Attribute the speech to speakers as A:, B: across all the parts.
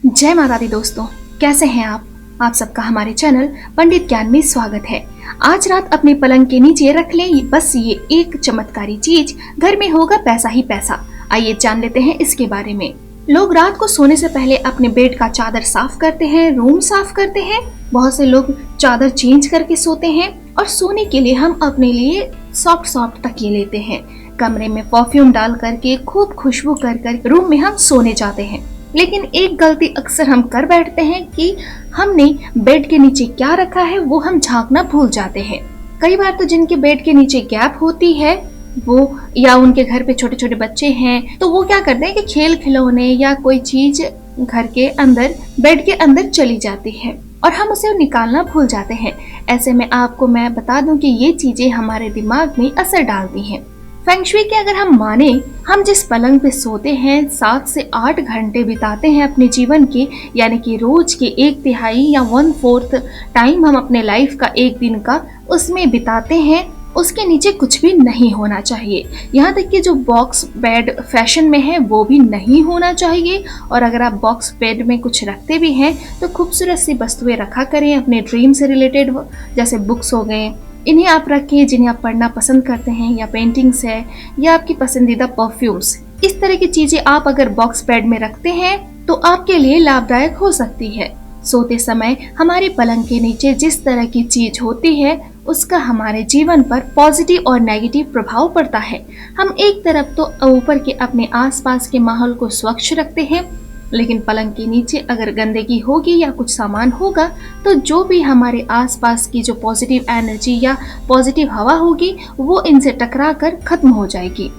A: जय माता दी दोस्तों, कैसे हैं आप सबका हमारे चैनल पंडित ज्ञान में स्वागत है। आज रात अपने पलंग के नीचे रख लें बस ये एक चमत्कारी चीज, घर में होगा पैसा ही पैसा। आइए जान लेते हैं इसके बारे में। लोग रात को सोने से पहले अपने बेड का चादर साफ करते हैं, रूम साफ करते हैं। बहुत से लोग चादर चेंज करके सोते हैं और सोने के लिए हम अपने लिए सॉफ्ट तकिए लेते हैं। कमरे में परफ्यूम डाल करके खूब खुशबू कर रूम में हम सोने जाते हैं। लेकिन एक गलती अक्सर हम कर बैठते हैं कि हमने बेड के नीचे क्या रखा है वो हम झांकना भूल जाते हैं। कई बार तो जिनके बेड के नीचे गैप होती है वो, या उनके घर पे छोटे छोटे बच्चे हैं, तो वो क्या करते हैं कि खेल खिलौने या कोई चीज घर के अंदर बेड के अंदर चली जाती है और हम उसे निकालना भूल जाते हैं। ऐसे में आपको मैं बता दूं कि ये चीजें हमारे दिमाग में असर डालती हैं। फेंग शुई के अगर हम माने, हम जिस पलंग पे सोते हैं 7 से 8 घंटे बिताते हैं अपने जीवन के, यानी कि रोज के 1/3 या 1/4 टाइम हम अपने लाइफ का एक दिन का उसमें बिताते हैं, उसके नीचे कुछ भी नहीं होना चाहिए। यहाँ तक कि जो बॉक्स बेड फैशन में है वो भी नहीं होना चाहिए। और अगर आप बॉक्स बेड में कुछ रखते भी हैं तो खूबसूरत सी वस्तुएं रखा करें अपने ड्रीम से रिलेटेड, जैसे बुक्स हो गए, इन्हें आप रखें जिन्हें आप पढ़ना पसंद करते हैं, या पेंटिंग्स है, या आपकी पसंदीदा परफ्यूम्स। इस तरह की चीजें आप अगर बॉक्स बेड में रखते हैं तो आपके लिए लाभदायक हो सकती है। सोते समय हमारे पलंग के नीचे जिस तरह की चीज होती है उसका हमारे जीवन पर पॉजिटिव और नेगेटिव प्रभाव पड़ता है। हम एक तरफ तो ऊपर के अपने आसपास के माहौल को स्वच्छ रखते हैं, लेकिन पलंग के नीचे अगर गंदगी होगी या कुछ सामान होगा तो जो भी हमारे आसपास की जो पॉजिटिव एनर्जी या पॉजिटिव हवा होगी वो इनसे टकरा कर खत्म हो जाएगी।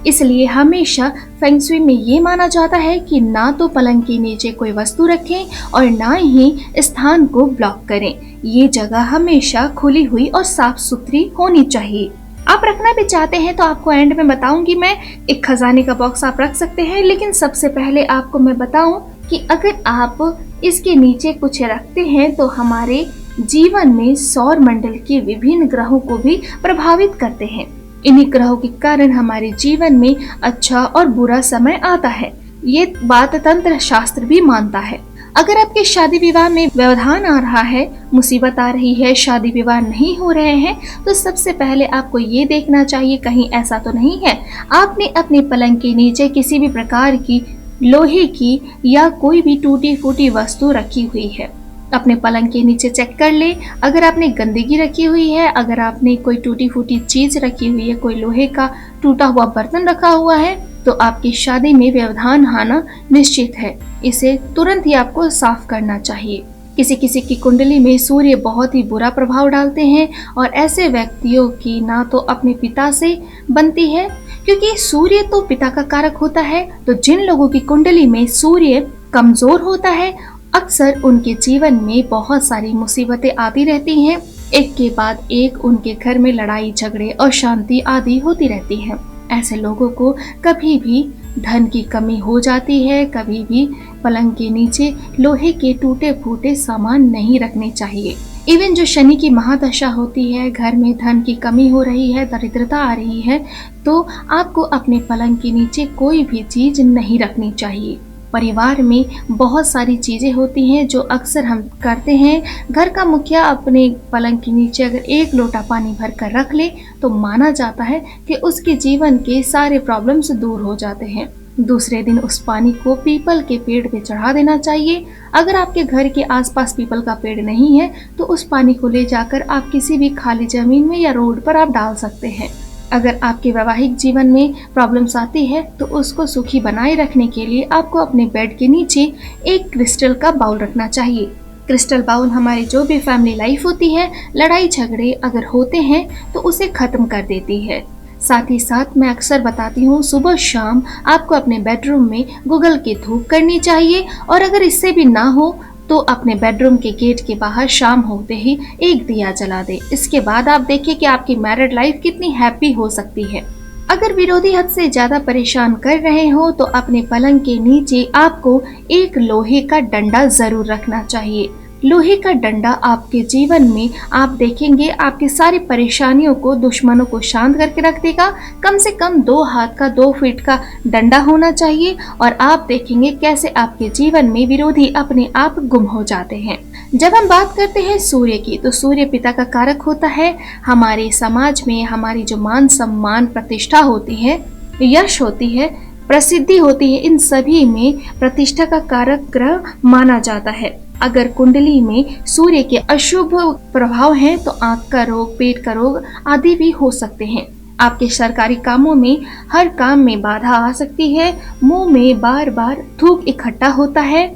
A: इसलिए हमेशा फेंग शुई में ये माना जाता है कि ना तो पलंग के नीचे कोई वस्तु रखें और ना ही स्थान को ब्लॉक करें। ये जगह हमेशा खुली हुई और साफ सुथरी होनी चाहिए। आप रखना भी चाहते हैं तो आपको एंड में बताऊंगी मैं, एक खजाने का बॉक्स आप रख सकते हैं। लेकिन सबसे पहले आपको मैं बताऊं कि अगर आप इसके नीचे कुछ रखते हैं तो हमारे जीवन में सौर मंडल के विभिन्न ग्रहों को भी प्रभावित करते हैं। इन्हीं ग्रहों के कारण हमारे जीवन में अच्छा और बुरा समय आता है। ये बात तंत्र शास्त्र भी मानता है। अगर आपके शादी विवाह में व्यवधान आ रहा है, मुसीबत आ रही है, शादी विवाह नहीं हो रहे हैं, तो सबसे पहले आपको ये देखना चाहिए कहीं ऐसा तो नहीं है आपने अपने पलंग के नीचे किसी भी प्रकार की लोहे की या कोई भी टूटी फूटी वस्तु रखी हुई है। अपने पलंग के नीचे चेक कर ले। अगर आपने गंदगी रखी हुई है, अगर आपने कोई टूटी फूटी चीज रखी हुई है, कोई लोहे का टूटा हुआ बर्तन रखा हुआ है, तो आपकी शादी में व्यवधान आना निश्चित है। इसे तुरंत ही आपको साफ करना चाहिए। किसी किसी की कुंडली में सूर्य बहुत ही बुरा प्रभाव डालते हैं और ऐसे व्यक्तियों की ना तो अपने पिता से बनती है, क्योंकि सूर्य तो पिता का कारक होता है। तो जिन लोगों की कुंडली में सूर्य कमजोर होता है, अक्सर उनके जीवन में बहुत सारी मुसीबतें आती रहती हैं। एक के बाद एक उनके घर में लड़ाई झगड़े और अशांति आदि होती रहती है। ऐसे लोगों को कभी भी धन की कमी हो जाती है। कभी भी पलंग के नीचे लोहे के टूटे फूटे सामान नहीं रखने चाहिए। इवन जो शनि की महादशा होती है, घर में धन की कमी हो रही है, दरिद्रता आ रही है, तो आपको अपने पलंग के नीचे कोई भी चीज नहीं रखनी चाहिए। परिवार में बहुत सारी चीजें होती हैं जो अक्सर हम करते हैं। घर का मुखिया अपने पलंग के नीचे अगर 1 लोटा पानी भर कर रख ले तो माना जाता है कि उसके जीवन के सारे प्रॉब्लम्स दूर हो जाते हैं। दूसरे दिन उस पानी को पीपल के पेड़ पे चढ़ा देना चाहिए। अगर आपके घर के आसपास पीपल का पेड़ नहीं है तो उस पानी को ले जाकर आप किसी भी खाली जमीन में या रोड पर आप डाल सकते हैं। अगर आपके वैवाहिक जीवन में प्रॉब्लम्स आती है तो उसको सुखी बनाए रखने के लिए आपको अपने बेड के नीचे एक क्रिस्टल का बाउल रखना चाहिए। क्रिस्टल बाउल हमारी जो भी फैमिली लाइफ होती है, लड़ाई झगड़े अगर होते हैं तो उसे खत्म कर देती है। साथ ही साथ मैं अक्सर बताती हूँ सुबह शाम आपको अपने बेडरूम में गूगल की धूप करनी चाहिए। और अगर इससे भी ना हो तो अपने बेडरूम के गेट के बाहर शाम होते ही एक दिया जला दे। इसके बाद आप देखिए कि आपकी मैरिड लाइफ कितनी हैप्पी हो सकती है। अगर विरोधी हद से ज्यादा परेशान कर रहे हो तो अपने पलंग के नीचे आपको एक लोहे का डंडा जरूर रखना चाहिए। लोहे का डंडा आपके जीवन में आप देखेंगे आपकी सारी परेशानियों को, दुश्मनों को शांत करके रख देगा। कम से कम 2 हाथ का 2 फीट का डंडा होना चाहिए और आप देखेंगे कैसे आपके जीवन में विरोधी अपने आप गुम हो जाते हैं। जब हम बात करते हैं सूर्य की, तो सूर्य पिता का कारक होता है। हमारे समाज में हमारी जो मान सम्मान प्रतिष्ठा होती है, यश होती है, प्रसिद्धि होती है, इन सभी में प्रतिष्ठा का कारक ग्रह माना जाता है। अगर कुंडली में सूर्य के अशुभ प्रभाव हैं तो आंख का रोग, पेट का रोग आदि भी हो सकते हैं। आपके सरकारी कामों में हर काम में बाधा आ सकती है। मुंह में बार बार थूक इकट्ठा होता है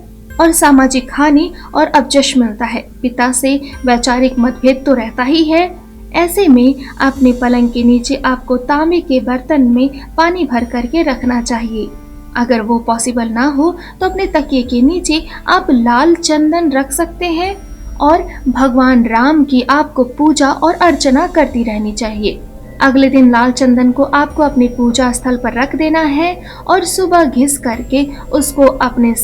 A: और सामाजिक हानि और अपजश मिलता है। पिता से वैचारिक मतभेद तो रहता ही है। ऐसे में अपने पलंग के नीचे आपको तांबे के बर्तन में पानी भर करके रखना चाहिए। अगर वो पॉसिबल ना हो तो अपने तकिए के नीचे आप लाल चंदन रख सकते हैं और भगवान राम की आपको पूजा और अर्चना करती रहनी चाहिए। अगले दिन लाल चंदन को आपको अपने पूजा स्थल पर रख देना है और सुबह घिस करके उसको अपने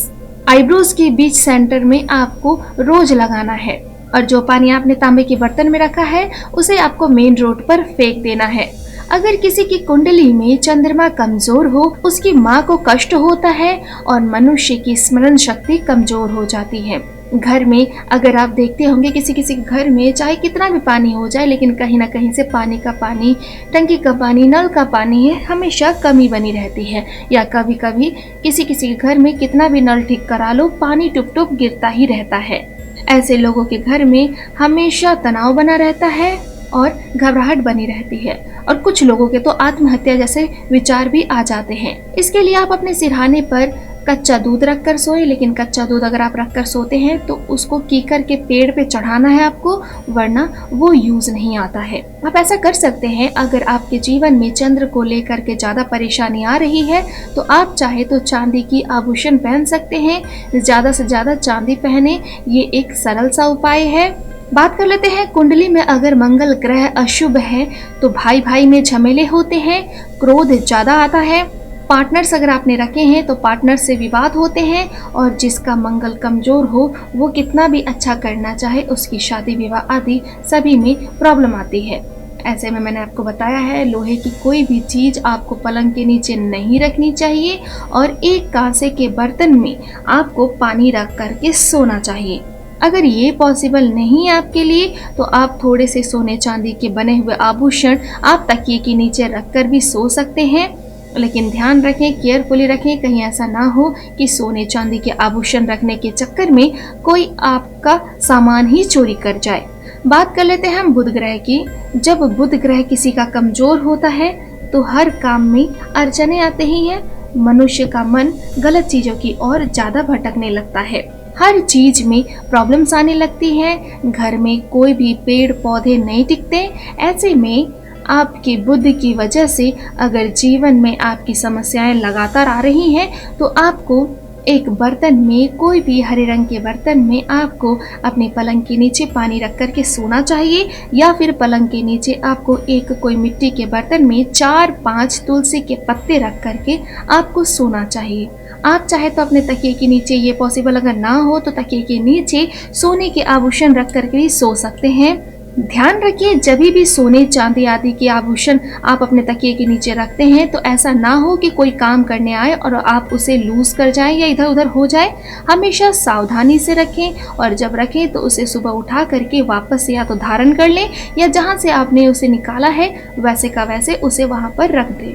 A: आईब्रोज के बीच सेंटर में आपको रोज लगाना है। और जो पानी आपने तांबे के बर्तन में रखा है उसे आपको मेन रोड पर फेंक देना है। अगर किसी की कुंडली में चंद्रमा कमजोर हो, उसकी माँ को कष्ट होता है और मनुष्य की स्मरण शक्ति कमजोर हो जाती है। घर में अगर आप देखते होंगे किसी किसी घर में चाहे कितना भी पानी हो जाए, लेकिन कहीं ना कहीं से पानी का पानी, टंकी का पानी, नल का पानी है हमेशा कमी बनी रहती है। या कभी कभी किसी किसी घर में कितना भी नल ठीक करा लो, पानी टुप टुप गिरता ही रहता है। ऐसे लोगों के घर में हमेशा तनाव बना रहता है और घबराहट बनी रहती है और कुछ लोगों के तो आत्महत्या जैसे विचार भी आ जाते हैं। इसके लिए आप अपने सिरहाने पर कच्चा दूध रखकर सोए, लेकिन कच्चा दूध अगर आप रखकर सोते हैं तो उसको कीकर के पेड़ पे चढ़ाना है आपको, वरना वो यूज नहीं आता है। आप ऐसा कर सकते हैं। अगर आपके जीवन में चंद्र को लेकर के ज्यादा परेशानी आ रही है तो आप चाहे तो चांदी की आभूषण पहन सकते हैं। ज्यादा से ज्यादा चांदी पहने, ये एक सरल सा उपाय है। बात कर लेते हैं कुंडली में अगर मंगल ग्रह अशुभ है तो भाई भाई में झमेले होते हैं, क्रोध ज्यादा आता है। पार्टनर्स अगर आपने रखे हैं तो पार्टनर से विवाद होते हैं और जिसका मंगल कमजोर हो वो कितना भी अच्छा करना चाहे, उसकी शादी विवाह आदि सभी में प्रॉब्लम आती है। ऐसे में मैंने आपको बताया है लोहे की कोई भी चीज आपको पलंग के नीचे नहीं रखनी चाहिए और एक कांसे के बर्तन में आपको पानी रख करके सोना चाहिए। अगर ये पॉसिबल नहीं है आपके लिए तो आप थोड़े से सोने चांदी के बने हुए आभूषण आप तकिए के नीचे रखकर भी सो सकते हैं, लेकिन ध्यान रखें, केयरफुली रखें, कहीं ऐसा ना हो कि सोने चांदी के आभूषण रखने के चक्कर में कोई आपका सामान ही चोरी कर जाए। बात कर लेते हैं हम बुध ग्रह की। जब बुध ग्रह किसी का कमजोर होता है तो हर काम में अड़चने आते ही हैं। मनुष्य का मन गलत चीजों की ओर ज्यादा भटकने लगता है। हर चीज में प्रॉब्लम्स आने लगती हैं। घर में कोई भी पेड़ पौधे नहीं टिकते। ऐसे में आपकी बुद्धि की वजह से अगर जीवन में आपकी समस्याएं लगातार आ रही हैं तो आपको एक बर्तन में, कोई भी हरे रंग के बर्तन में आपको अपने पलंग के नीचे पानी रख कर के सोना चाहिए, या फिर पलंग के नीचे आपको एक कोई मिट्टी के बर्तन में 4-5 तुलसी के पत्ते रख कर के आपको सोना चाहिए। आप चाहे तो अपने तकिए के नीचे, ये पॉसिबल अगर ना हो तो तकिए के नीचे सोने के आभूषण रख कर के भी सो सकते हैं। ध्यान रखिए जब भी सोने चांदी आदि के आभूषण आप अपने तकिए के नीचे रखते हैं तो ऐसा ना हो कि कोई काम करने आए और आप उसे लूज कर जाएं या इधर उधर हो जाए। हमेशा सावधानी से रखें और जब रखें तो उसे सुबह उठा करके वापस या तो धारण कर लें या जहां से आपने उसे निकाला है वैसे का वैसे उसे वहां पर रख दें।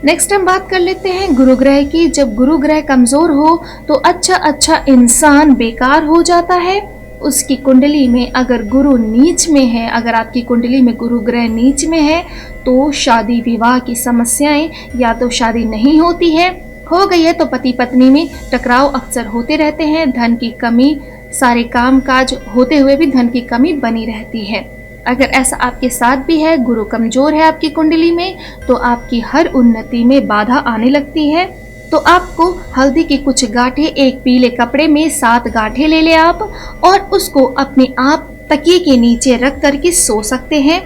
A: नेक्स्ट हम बात कर लेते हैं गुरु ग्रह की। जब गुरु ग्रह कमजोर हो तो अच्छा इंसान बेकार हो जाता है। उसकी कुंडली में अगर गुरु नीच में है, अगर आपकी कुंडली में गुरु ग्रह नीच में है तो शादी विवाह की समस्याएं, या तो शादी नहीं होती है, हो गई है तो पति पत्नी में टकराव अक्सर होते रहते हैं। धन की कमी, सारे काम काज होते हुए भी धन की कमी बनी रहती है। अगर ऐसा आपके साथ भी है, गुरु कमजोर है आपकी कुंडली में, तो आपकी हर उन्नति में बाधा आने लगती है। तो आपको हल्दी की कुछ गांठें एक पीले कपड़े में 7 गांठें ले ले आप और उसको अपने आप तकिए के नीचे रख करके सो सकते हैं।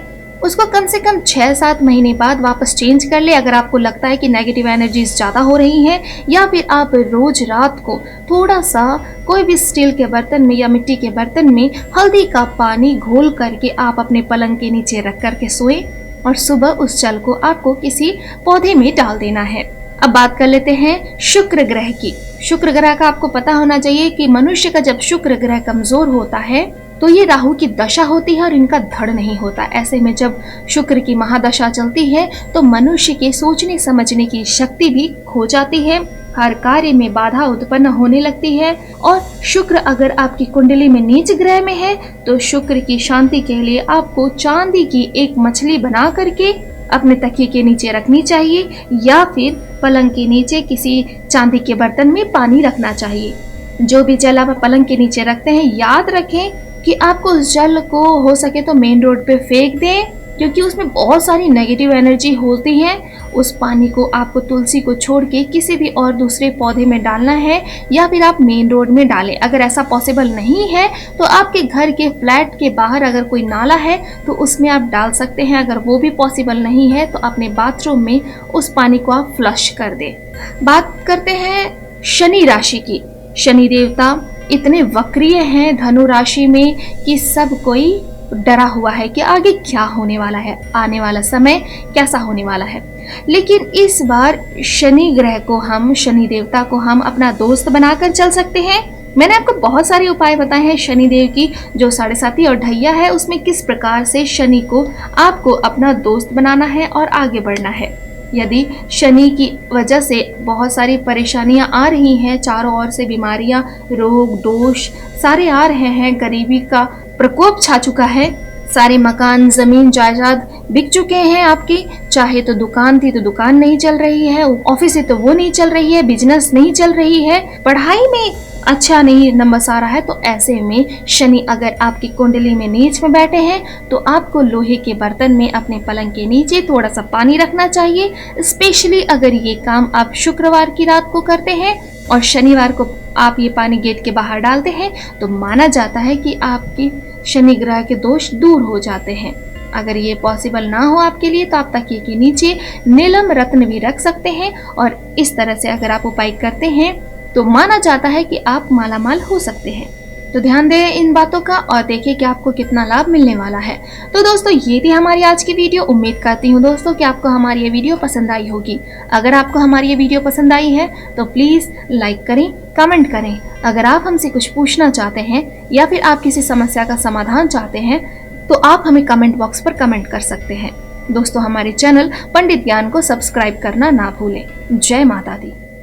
A: उसको कम से कम 6-7 महीने बाद वापस चेंज कर ले। अगर आपको लगता है कि नेगेटिव एनर्जीज ज़्यादा हो रही हैं, या फिर आप रोज रात को थोड़ा सा कोई भी स्टील के बर्तन में या मिट्टी के बर्तन में हल्दी का पानी घोल करके आप अपने पलंग के नीचे रख करके सोए, और सुबह उस जल को आपको किसी पौधे में डाल देना है। अब बात कर लेते हैं शुक्र ग्रह की। शुक्र ग्रह का आपको पता होना चाहिए कि मनुष्य का जब शुक्र ग्रह कमजोर होता है तो ये राहु की दशा होती है और इनका धड़ नहीं होता। ऐसे में जब शुक्र की महादशा चलती है तो मनुष्य के सोचने समझने की शक्ति भी खो जाती है, हर कार्य में बाधा उत्पन्न होने लगती है। और शुक्र अगर आपकी कुंडली में नीच ग्रह में है तो शुक्र की शांति के लिए आपको चांदी की एक मछली बना करके अपने तकिए के नीचे रखनी चाहिए, या फिर पलंग के नीचे किसी चांदी के बर्तन में पानी रखना चाहिए। जो भी जल आप पलंग के नीचे रखते हैं, याद रखें कि आपको उस जल को हो सके तो मेन रोड पे फेंक दें, क्योंकि उसमें बहुत सारी नेगेटिव एनर्जी होती है। उस पानी को आपको तुलसी को छोड़ के किसी भी और दूसरे पौधे में डालना है, या फिर आप मेन रोड में डालें। अगर ऐसा पॉसिबल नहीं है तो आपके घर के फ्लैट के बाहर अगर कोई नाला है तो उसमें आप डाल सकते हैं। अगर वो भी पॉसिबल नहीं है तो अपने बाथरूम में उस पानी को आप फ्लश कर दें। बात करते हैं शनि राशि की। शनि देवता इतने वक्रीय हैं धनु राशि में कि सब कोई डरा हुआ है कि आगे क्या होने वाला है, आने वाला समय कैसा होने वाला है। लेकिन इस बार शनि ग्रह को हम, शनि देवता को हम अपना दोस्त बनाकर चल सकते हैं। मैंने आपको बहुत सारे उपाय बताए हैं शनिदेव की, जो 7.5 और ढैया है उसमें किस प्रकार से शनि को आपको अपना दोस्त बनाना है और आगे बढ़ना है। यदि शनि की वजह से बहुत सारी परेशानियां आ रही हैं, चारों ओर से बीमारियां, रोग, दोष सारे आ रहे हैं, गरीबी का प्रकोप छा चुका है, सारे मकान, जमीन, जायदाद बिक चुके हैं आपकी, चाहे तो दुकान थी तो दुकान नहीं चल रही है, ऑफिस है तो वो नहीं चल रही है, बिजनेस नहीं चल रही है, पढ़ाई में अच्छा नहीं नंबर आ रहा है। तो ऐसे में शनि अगर आपकी कुंडली में नीच में बैठे हैं तो आपको लोहे के बर्तन में अपने पलंग के नीचे थोड़ा सा पानी रखना चाहिए। स्पेशली अगर ये काम आप शुक्रवार की रात को करते हैं और शनिवार को आप ये पानी गेट के बाहर डालते हैं तो माना जाता है कि आपकी शनि ग्रह के दोष दूर हो जाते हैं। अगर ये पॉसिबल ना हो आपके लिए तो आप तकिए के नीचे नीलम रत्न भी रख सकते हैं, और इस तरह से अगर आप उपाय करते हैं तो माना जाता है कि आप मालामाल हो सकते हैं। तो ध्यान दें इन बातों का और देखिए कि आपको कितना लाभ मिलने वाला है। तो दोस्तों ये थी हमारी आज की वीडियो। उम्मीद करती हूँ दोस्तों कि आपको हमारी ये वीडियो पसंद आई होगी। अगर आपको हमारी ये वीडियो पसंद आई है तो प्लीज़ लाइक करें, कमेंट करें। अगर आप हमसे कुछ पूछना चाहते हैं या फिर आप किसी समस्या का समाधान चाहते हैं तो आप हमें कमेंट बॉक्स पर कमेंट कर सकते हैं। दोस्तों हमारे चैनल पंडित ज्ञान को सब्सक्राइब करना ना भूलें। जय माता दी।